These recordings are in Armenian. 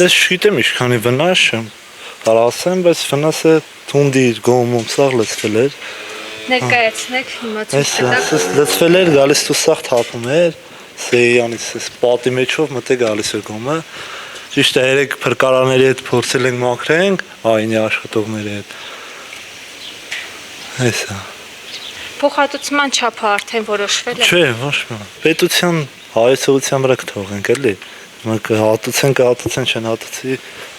Դες չգիտեմ ինչքանի վնաս եմ, կարող ասեմ, բայց վնասը թունդի իր գոմում սաղ լծվել էր։ Ներկայացնեք հիմա ցույց տակ։ Լծվել էր, գալիս դու սաղ թափում էր, սեյանից պատի մեջով մտե գալիս էր գոմը։ Ճիշտ է, երեք փրկարանների հետ փորձել ենք մաքրենք, այնի աշխատողների հետ։ Հեսա։ Փոխհատուցման չափը արդեն որոշվել է։ Չէ, ոչ մի։ Պետության հայեցողության վրա կթողենք էլի։ Մենք հատուցեն, չեն հատուցի,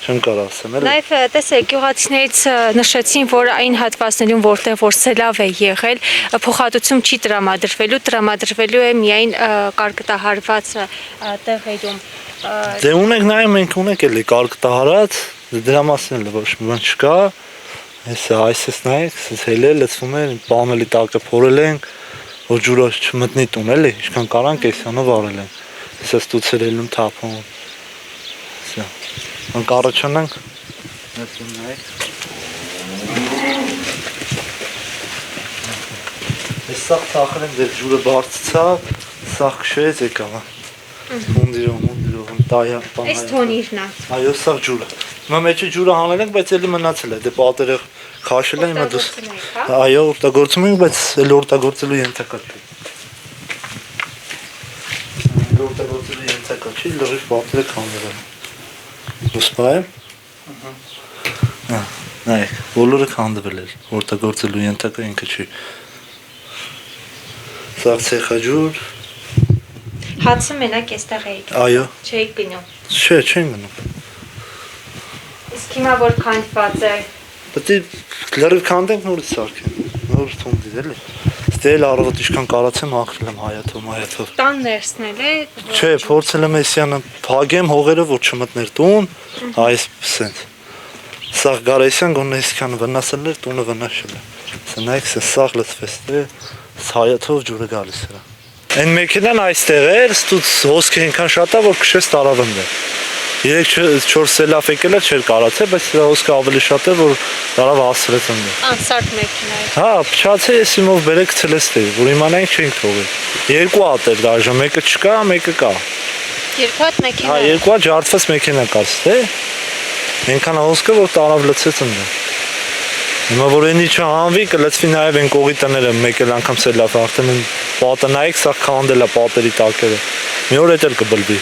չեմ կարող ասեմ էլի։ Նաև տեսեք, գյուղացիներից նշեցին, որ այն հատվածներում, որտեղ որ սելավ է եղել, փոխհատուցում չի տրամադրվելու է միայն կարկտահարված տեղերում։ Դե ունենք նաև մենք ունենք էլի կարկտահարած, դրա մասին էլ ոչ մի բան չկա։ Հեսա այսպես նայեք, սենց հելել, լծվում է, բանելի տակը փորել ենք, որ ջուրը չմտնի տուն էլի, ինչքան կարանք էսյանով արել ենք։ Հեսա ստուծել ելնում թափում։ Հեսա, մենք առաջանանք, հեսում նայեք։ Ես սաղ թախել եմ, դեր ջուրը բարձցավ, սաղ քշեց եկավ։ Ունդիրով, տայա։ Այս թոնիրն է։ Այո, սաղ ջուրը։ Հիմա մեջը ջուրը հանել ենք, բայց էլի մնացել է, դե պատերը քաշել են, հիմա դուս։ Այո, օգտագործում ենք, բայց էլի օգտագործելու ենթակա չէ։ Օգտագործելու ենթակա չի, լրիվ պատերը քանդել են։ Ուսպայ։ Նայեք, բոլորը քանդվել էր, օգտագործելու ենթակա ինքը չի։ Սաղ ցեխաջուր։ Հացը մենակ էստեղ էիք։ Այո։ Չէիք գնում։ Չէ, չեն գնում։ Իսկ հիմա որ քանդված է։ Պետք է լրիվ քանդենք նորից սարքենք, նոր թունդի էլի։ Ստել առավոտ ինչքան կարացեմ ախրել եմ հայաթով։ Տան ներսնել է։ Չէ, փորձել եմ էսյանը փագեմ հողերը, որ չմտներ տուն, այսպես են։ Սաղ գարեսյան գոնե այսքան վնասել էր, տունը վնասել է։ Սնայք սաղ լծվեց, դե հայաթով ջուրը գալիս էր։ Այն մեքենան այստեղ էր, ստուց հոսքը այնքան շատ է, որ քշեց տարավնդ է։ 3-4 սելավ եկել էր, չէր կարացել, բայց սրա հոսքը ավելի շատ է, որ տարավ հասրեց ընդ։ Անսարդ մեքենա է։ Հա, փչացե ես իմով բերեք ցելեստի, որ իմանայինք չենք թողել։ Երկու հատ էր դաժե, մեկը չկա, մեկը կա։ Երկու հատ մեքենա։ Հա, երկու հատ ջարդված մեքենա կաց, թե։ Այնքան հոսքը, որ տարավ լցեց ընդ։ Հիմա որ այնի չհանվի, կլծվի նաև այն կողի տները, մեկ էլ անգամ սելավ, արդեն պատը նայեք, սա քանդել է պատերի տակերը։ Մի օր էլ կբլվի։